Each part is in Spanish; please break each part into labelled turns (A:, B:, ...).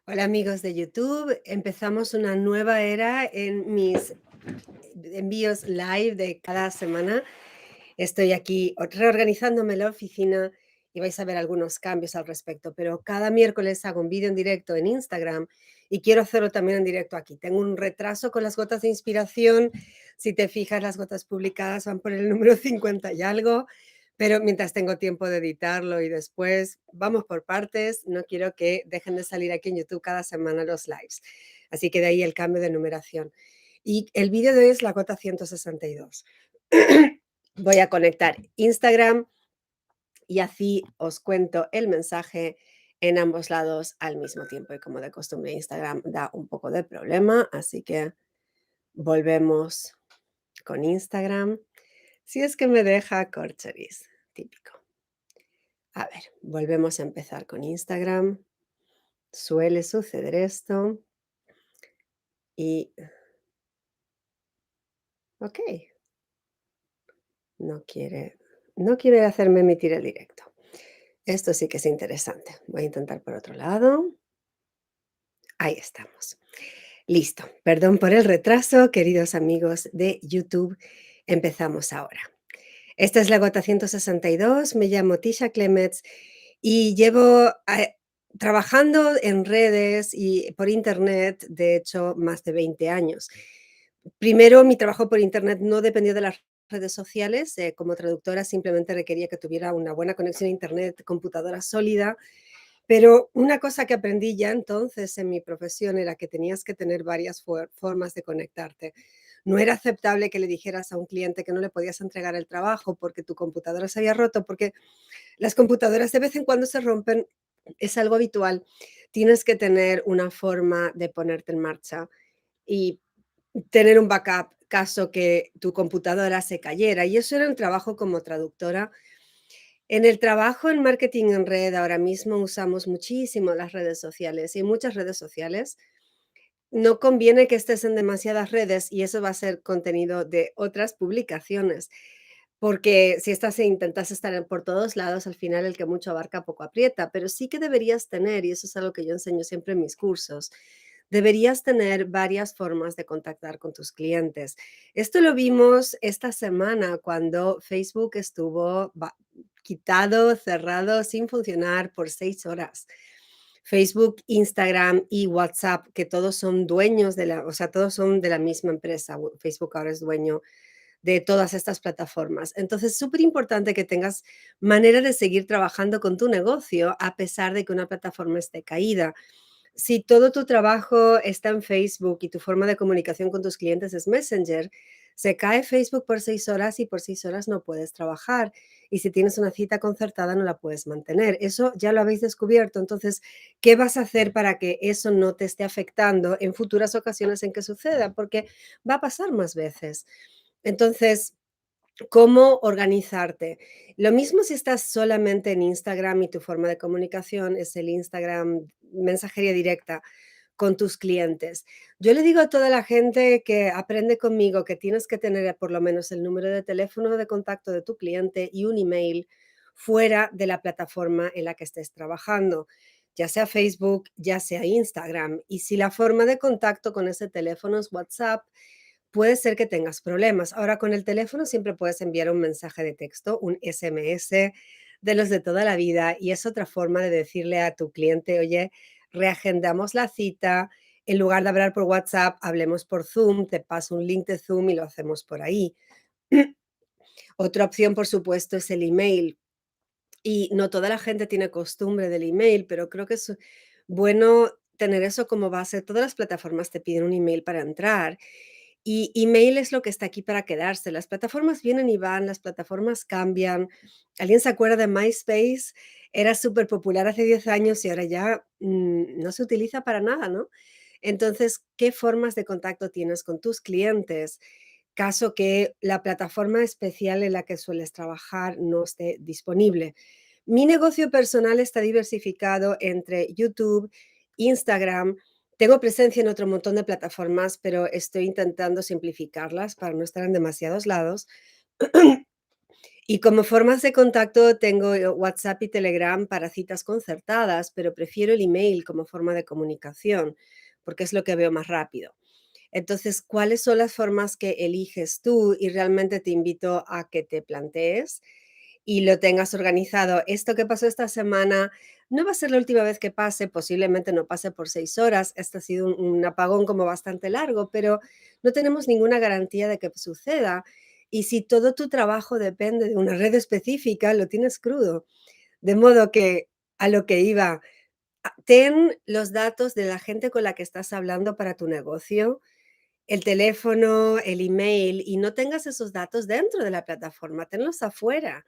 A: Hola amigos de YouTube, empezamos una nueva era en mis envíos live de cada semana. Estoy aquí reorganizándome la oficina y vais a ver algunos cambios al respecto, pero cada miércoles hago un vídeo en directo en Instagram y quiero hacerlo también en directo aquí. Tengo un retraso con las gotas de inspiración. Si te fijas, las gotas publicadas van por el número 50 y algo, pero mientras tengo tiempo de editarlo y después vamos por partes, no quiero que dejen de salir aquí en YouTube cada semana los lives. Así que de ahí el cambio de numeración. Y el vídeo de hoy es la gota 162. Voy a conectar Instagram y así os cuento el mensaje en ambos lados al mismo tiempo. Y como de costumbre, Instagram da un poco de problema, así que volvemos con Instagram. Si es que me deja corcheris, típico. A ver, volvemos a empezar con Instagram. Suele suceder esto. Y, ok, no quiere, no quiere hacerme emitir el directo. Esto sí que es interesante. Voy a intentar por otro lado. Ahí estamos. Listo. Perdón por el retraso, queridos amigos de YouTube. Empezamos ahora. Esta es la gota 162. Me llamo Tisha Clemets y llevo trabajando en redes y por Internet, de hecho, más de 20 años. Primero, mi trabajo por Internet no dependió de las redes sociales. Como traductora simplemente requería que tuviera una buena conexión a Internet, computadora sólida, pero una cosa que aprendí ya entonces en mi profesión era que tenías que tener varias formas de conectarte. No era aceptable que le dijeras a un cliente que no le podías entregar el trabajo porque tu computadora se había roto, porque las computadoras de vez en cuando se rompen, es algo habitual. Tienes que tener una forma de ponerte en marcha y tener un backup caso que tu computadora se cayera. Y eso era un trabajo como traductora. En el trabajo en marketing en red ahora mismo usamos muchísimo las redes sociales y muchas redes sociales. No conviene que estés en demasiadas redes y eso va a ser contenido de otras publicaciones, porque si intentas estar por todos lados, al final el que mucho abarca poco aprieta, pero sí que deberías tener, y eso es algo que yo enseño siempre en mis cursos, deberías tener varias formas de contactar con tus clientes. Esto lo vimos esta semana cuando Facebook estuvo quitado, cerrado, sin funcionar por 6 horas. Facebook, Instagram y WhatsApp, que todos son dueños o sea, todos son de la misma empresa. Facebook ahora es dueño de todas estas plataformas. Entonces, súper importante que tengas manera de seguir trabajando con tu negocio a pesar de que una plataforma esté caída. Si todo tu trabajo está en Facebook y tu forma de comunicación con tus clientes es Messenger, se cae Facebook por 6 horas y por 6 horas no puedes trabajar. Y si tienes una cita concertada no la puedes mantener. Eso ya lo habéis descubierto. Entonces, ¿qué vas a hacer para que eso no te esté afectando en futuras ocasiones en que suceda? Porque va a pasar más veces. Entonces, ¿cómo organizarte? Lo mismo si estás solamente en Instagram y tu forma de comunicación es el Instagram mensajería directa con tus clientes. Yo le digo a toda la gente que aprende conmigo que tienes que tener por lo menos el número de teléfono de contacto de tu cliente y un email fuera de la plataforma en la que estés trabajando, ya sea Facebook, ya sea Instagram. Y si la forma de contacto con ese teléfono es WhatsApp, puede ser que tengas problemas. Ahora, con el teléfono siempre puedes enviar un mensaje de texto, un SMS de los de toda la vida, y es otra forma de decirle a tu cliente, oye, reagendamos la cita, en lugar de hablar por WhatsApp, hablemos por Zoom, te paso un link de Zoom y lo hacemos por ahí. Otra opción, por supuesto, es el email. Y no toda la gente tiene costumbre del email, pero creo que es bueno tener eso como base. Todas las plataformas te piden un email para entrar y email es lo que está aquí para quedarse. Las plataformas vienen y van, las plataformas cambian. ¿Alguien se acuerda de MySpace? Era súper popular hace 10 años y ahora ya no se utiliza para nada, ¿no? Entonces, ¿qué formas de contacto tienes con tus clientes? Caso que la plataforma especial en la que sueles trabajar no esté disponible. Mi negocio personal está diversificado entre YouTube, Instagram. Tengo presencia en otro montón de plataformas, pero estoy intentando simplificarlas para no estar en demasiados lados. Y como formas de contacto tengo WhatsApp y Telegram para citas concertadas, pero prefiero el email como forma de comunicación, porque es lo que veo más rápido. Entonces, ¿cuáles son las formas que eliges tú? Y realmente te invito a que te plantees y lo tengas organizado. Esto que pasó esta semana no va a ser la última vez que pase, posiblemente no pase por 6 horas. Este ha sido un apagón como bastante largo, pero no tenemos ninguna garantía de que suceda. Y si todo tu trabajo depende de una red específica, lo tienes crudo. De modo que a lo que iba, ten los datos de la gente con la que estás hablando para tu negocio, el teléfono, el email, y no tengas esos datos dentro de la plataforma, tenlos afuera.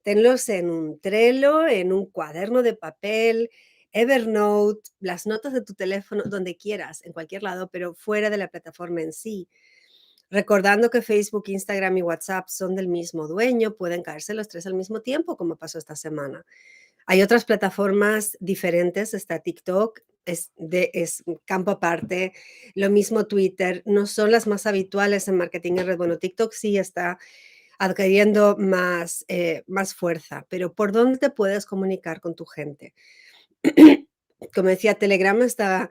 A: Tenlos en un Trello, en un cuaderno de papel, Evernote, las notas de tu teléfono, donde quieras, en cualquier lado, pero fuera de la plataforma en sí. Recordando que Facebook, Instagram y WhatsApp son del mismo dueño, pueden caerse los tres al mismo tiempo, como pasó esta semana. Hay otras plataformas diferentes, está TikTok, es un campo aparte, lo mismo Twitter, no son las más habituales en marketing en red. Bueno, TikTok sí está adquiriendo más fuerza, pero ¿por dónde te puedes comunicar con tu gente? Como decía, Telegram está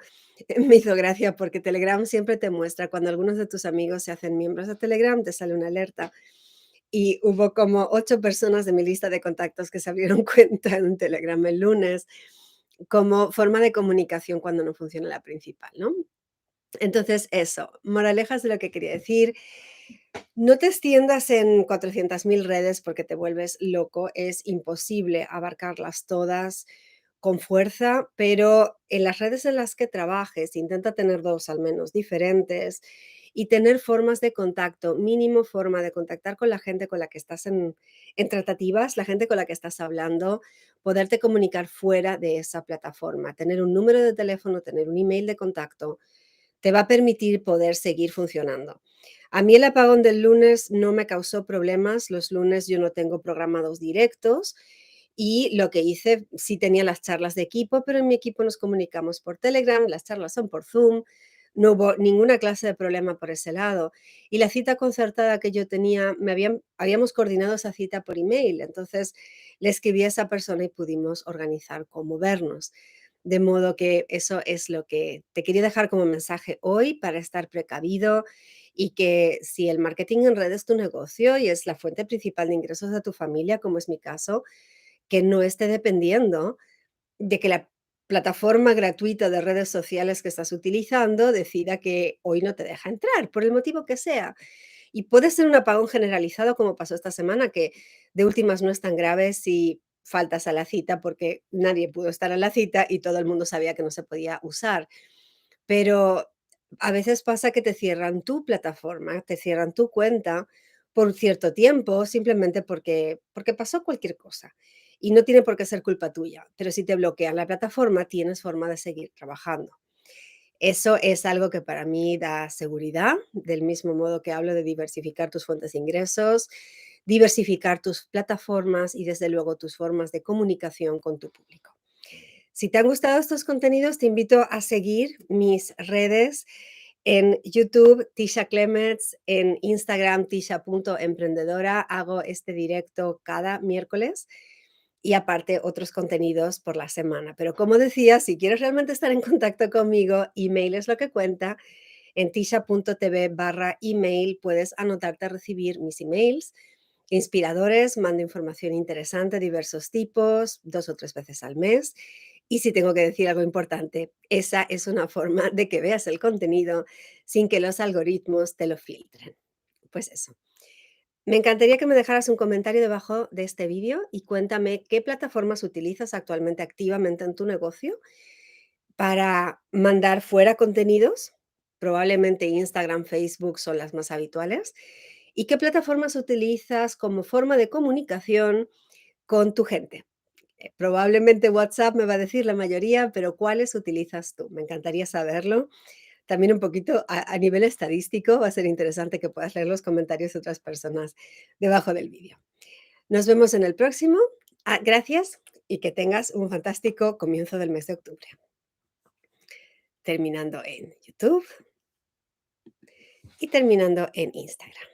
A: me hizo gracia porque Telegram siempre te muestra cuando algunos de tus amigos se hacen miembros de Telegram, te sale una alerta. Y hubo como 8 personas de mi lista de contactos que se abrieron cuenta en Telegram el lunes como forma de comunicación cuando no funciona la principal, ¿no? Entonces, eso, moralejas de lo que quería decir, no te extiendas en 400.000 redes porque te vuelves loco, es imposible abarcarlas todas con fuerza, pero en las redes en las que trabajes, intenta tener 2 al menos diferentes y tener formas de contacto, mínimo forma de contactar con la gente con la que estás en tratativas, la gente con la que estás hablando, poderte comunicar fuera de esa plataforma, tener un número de teléfono, tener un email de contacto, te va a permitir poder seguir funcionando. A mí el apagón del lunes no me causó problemas. Los lunes yo no tengo programados directos y lo que hice, sí tenía las charlas de equipo, pero en mi equipo nos comunicamos por Telegram, las charlas son por Zoom, no hubo ninguna clase de problema por ese lado. Y la cita concertada que yo tenía, habíamos coordinado esa cita por email, entonces le escribí a esa persona y pudimos organizar cómo vernos. De modo que eso es lo que te quería dejar como mensaje hoy para estar precavido y que si el marketing en red es tu negocio y es la fuente principal de ingresos de tu familia, como es mi caso, que no esté dependiendo de que la plataforma gratuita de redes sociales que estás utilizando decida que hoy no te deja entrar, por el motivo que sea. Y puede ser un apagón generalizado como pasó esta semana, que de últimas no es tan grave si faltas a la cita porque nadie pudo estar a la cita y todo el mundo sabía que no se podía usar. Pero a veces pasa que te cierran tu plataforma, te cierran tu cuenta por cierto tiempo, simplemente porque pasó cualquier cosa. Y no tiene por qué ser culpa tuya, pero si te bloquean la plataforma, tienes forma de seguir trabajando. Eso es algo que para mí da seguridad, del mismo modo que hablo de diversificar tus fuentes de ingresos, diversificar tus plataformas y desde luego tus formas de comunicación con tu público. Si te han gustado estos contenidos, te invito a seguir mis redes en YouTube, Tisha Clements, en Instagram, tisha.emprendedora. Hago este directo cada miércoles y aparte otros contenidos por la semana. Pero como decía, si quieres realmente estar en contacto conmigo, email es lo que cuenta. En tisha.tv/email puedes anotarte a recibir mis emails inspiradores, mando información interesante, diversos tipos, 2 o 3 veces al mes. Y si tengo que decir algo importante, esa es una forma de que veas el contenido sin que los algoritmos te lo filtren. Pues eso. Me encantaría que me dejaras un comentario debajo de este vídeo y cuéntame qué plataformas utilizas actualmente activamente en tu negocio para mandar fuera contenidos. Probablemente Instagram, Facebook son las más habituales. ¿Y qué plataformas utilizas como forma de comunicación con tu gente? Probablemente WhatsApp me va a decir la mayoría, pero ¿cuáles utilizas tú? Me encantaría saberlo. También un poquito a nivel estadístico, va a ser interesante que puedas leer los comentarios de otras personas debajo del vídeo. Nos vemos en el próximo. Gracias y que tengas un fantástico comienzo del mes de octubre. Terminando en YouTube y terminando en Instagram.